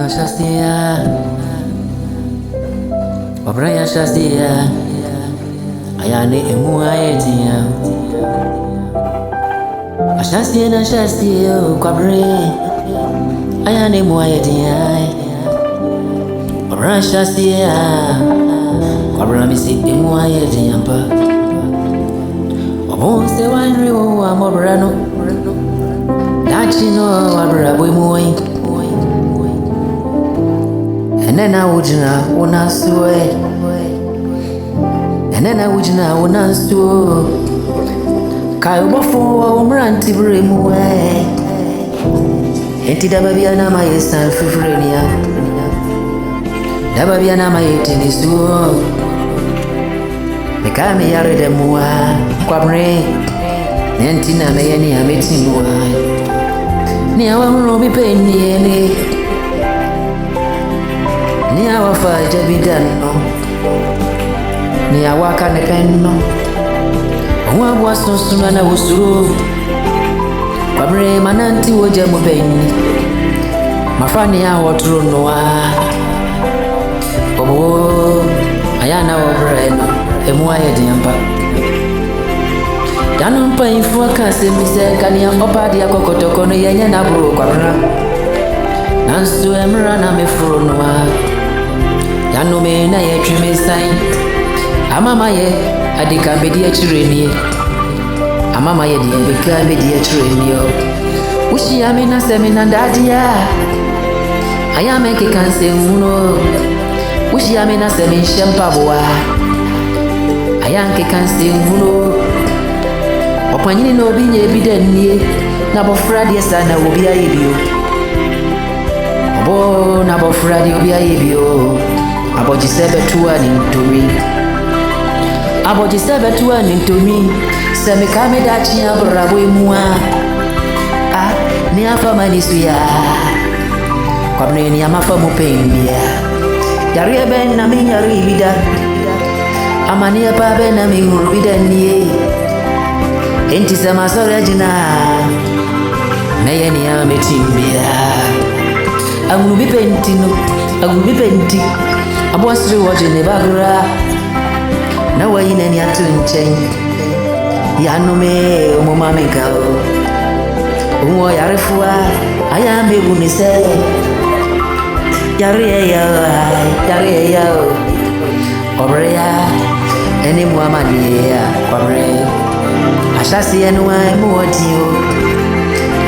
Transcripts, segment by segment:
Shastia, Obraya Shastia, Ayane Emuaetia, Ashastia na Shastia, Quabre, Ayane Muaetia, Obraya Shastia, Quabramisi Emuaetia, Obonse one river, Amobrano, Dachino, Abrabuimoy. And then I would not want us to it. And then I would not want us to Kaiba for Ranti Brimway. Enti Dababiana, my son, Fifrenia. Dababiana, my tennis to Mekami Yare de Mua, Quabre, Nentina Mayani, I met him. Near one Robbie Penny. Ni awafa jabidano ni awaka nepenno owa bwaso suma na wusuru kwabre mananti woja mubeni mafani ya wotro noa obo ayana wobreno emuaye diampa dano mpa info kase mise kania opadi akokotoko no yenya na bro kwabra nansu emra na mefuro noa Yano me na ye twime sign amama ye adika bedi achirenie amama ye de beka bedi achirenio ushi ame na semina dadia ayame ke kanse muno ushi ame na semin shempaboa ayanke kanse muno opanyini no bi nye bidanie na bofra de sana obi ayebio obo na bofra de obi ayebio Abojisebe tuwa ni ntomi Abojisebe tuwa ni ntomi Seme kame dachi ya brabo imua Ni afa manisuya Kwa mne ni amafa mupembia Yari ebe na mi yari ibida Ama ni epa be na mi urubida niye Enti sema sore jina Neye ni ya metimbia Agunubi pentino Agunubi penti Abwasri waje ne bagra na wayine ni atunchen yanu me umuma mekao umo yarefua ayambe bunise yare ya obreya eni muamania kwabre ashasi enu ai muotio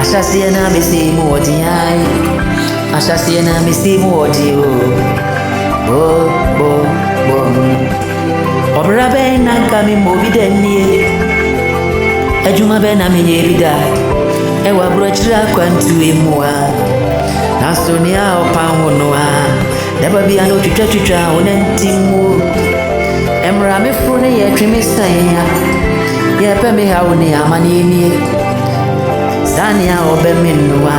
ashasi ena misi muotiai ashasi ena misi muotio bo obra be na kami movide nie ejuma be na menye bida e wa brochira kwantu emua na sonia opanwo noa deba bia no twitwa wonantimu emra me furu ne ye twimisan ya ye pe me ha woni amane nie sania obe menua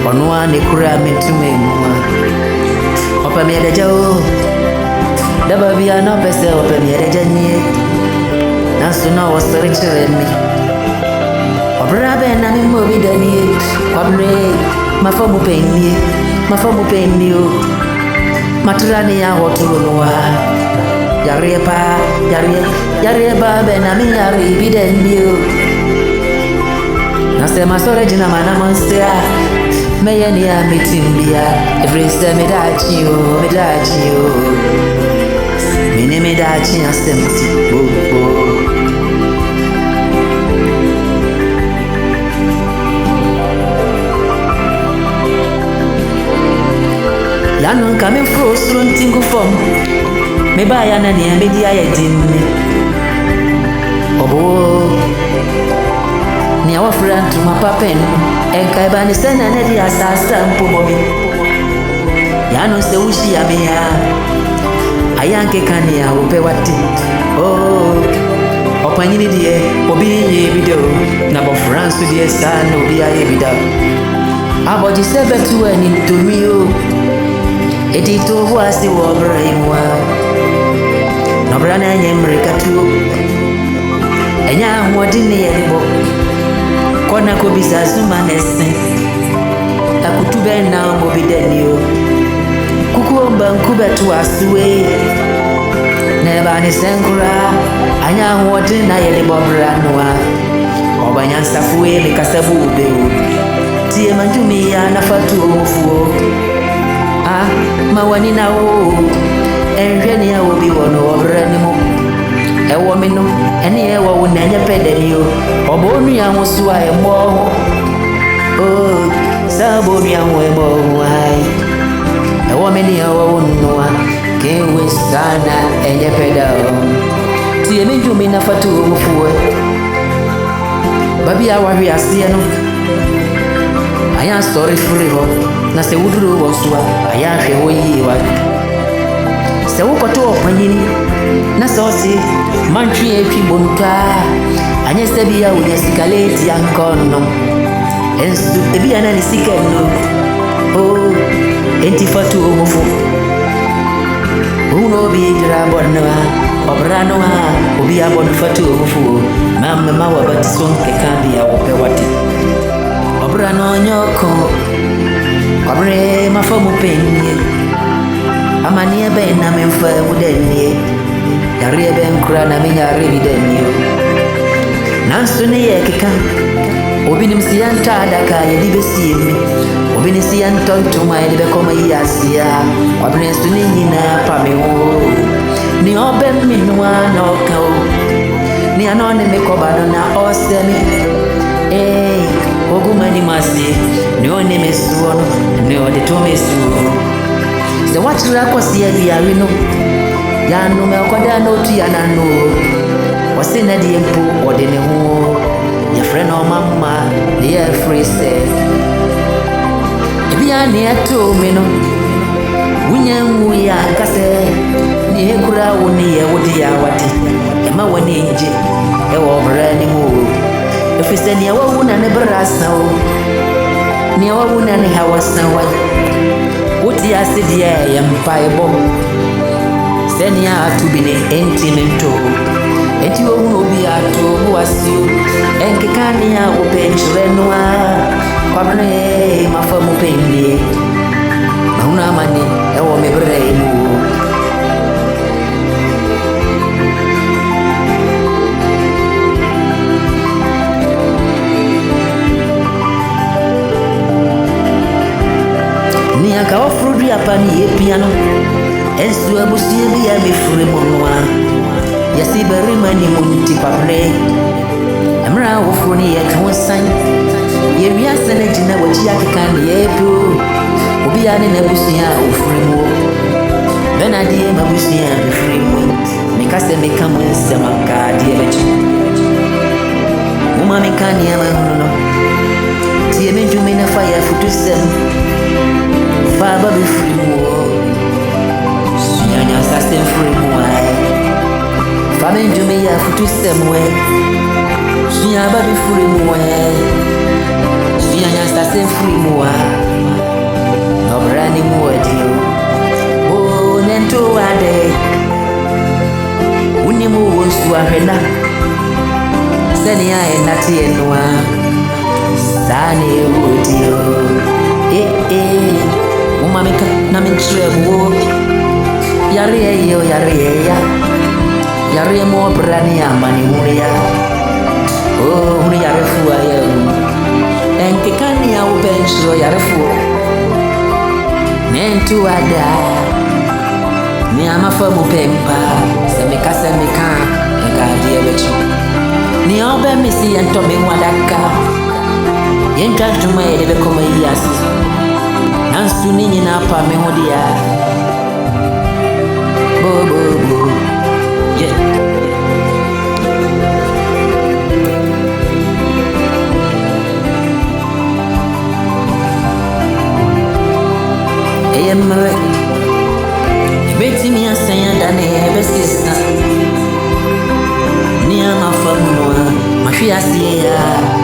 onwa ne kura metumemua opa mi edeja o daba bia no pese opa mi edeja nie nasu na wasere chere mi obra be na mi mo bi dani kwabre mafamu penni o maturani ya hoturu noa yare ba be na mi yare bi dani o nasema sore jina mana monster Meye ni ya mitimbia every step medachi o mini medachi asemti bo Yanu kame frustro ntingu fom me ba ya na ni media ya dinni obo ni awafura ntuma papen enkai bani sena na di asasa mpomomi yanu se ushi ya meya ayanke kani ya upewati opanyini die obi ye video na bo France die sana obi aye video aboji sebetu eni ntomio edito wasi wo braimwa no brana nyemre katu enya hodine yebo kona ko bisa suma nese akutube na mo bidenio kukuomba nkubetu asuwe neba ni senkura anya hodine na yebo branwa obanya safuwe mikasabu ubeu tie manjumi ya nafatu ofuo mawani na wo enhwene ya obi wono obrani mo ewo me no ene ye wo na nya pedani o obonu ya woso a emo sabonu ya wo emo ai ewo me ni ya wo no a ke we sana enye pedao tie me jumi na fatu ofuo babi ya wa hwi ase no aya story free ho na se wuduru wo so aya hwe wo yi wa se wo koto opanyini na so si mantwi etwi bonka anya se bia wo esikaleti yankono ensu ebia na ni sikeno enti fatu omufu uno bi dira bonwa obrano ha obi abon fatu omufu mamma mawa batison ke kandi ya wope wati obrano nyoko obre mafamu penye amani ebe na memfa mudenie yare ebe nkura na menyare bidenio nanso ne ye keka obinim siyanta adaka ye dibesi mi obinim siyanta ntoma ye be koma yasia obinim so ne nyina pa me wo ni obe minwa na okao ni anone me kobano na osemi ogumani masi ni one mesuo ni ode to mesuo se watira kwasi ya wino ya no me kwada no tu ya na no wase na die mpo ode ne ho ya frɛ no mama ne ya free se ebia ne ato me no wunya mu ya kase ni ekura wo ne ye wodi ya wadi ema woni nje e wo bra ni mu efise ne wo wuna ne brasa wo ne wo wuna ne hawasa wa woti asidi ya mpaebo senia atubine entimento eti wo no bi ato buasio enkekani ya openchrenwa kwamne mafamu pende mauna mani ewo mebremu ni aka ofrudi apa ni epiano ensu abusie bi ya mefure monwa yasi berima ni munti pabre amra ofro ni ya kansan ye wiase na gina wachi akeka ni ebu obi ya ni na busia ofre mo benadi ma busia mefure mo mikase mekamu sema ka die bechi muma mekani ama no tie menjumi na fire futusem Baba be free mo Sunyanya sase free mo Faba njume ya futu semwe Sunya baba be free mo Sunyanya sase free mo Nobrani mo dio Oh nento wade Unimu wonsu ahena Seni ya enati enwa Sani udio Umamika na minchrebu Yare Yare mo brani amani muria Oh uni yare fuwa ya Enkekani ya ubenchro yare fuwa Nentu ada Ni amafamu pempa Semika Eka adie bechu Ni obe misi yentome wadaka Yentra tuma edebe koma iyasi Nansu ninyi na pa me hodia Bo yeah Eyemwe Beti mi asanya dane besisa Ni ama famuno Mashi asiya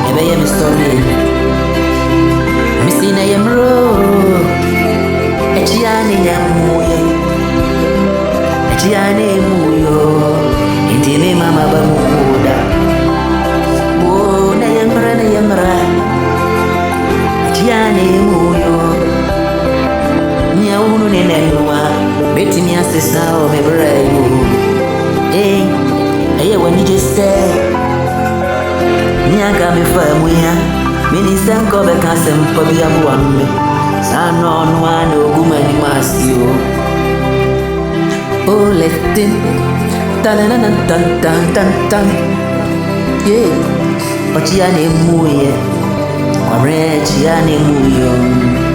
Ebeye mi story Misina yemro Echiane nyamuyo Echiane muyo Intime mama bamuda say, Niaga me famuya, Minister Cover Castle, Pabia Wambe, San on one or woman masio. Oh, let it tan tan tan tan tan. Yeah, Ochiane Muye, or Rechiane Muyo.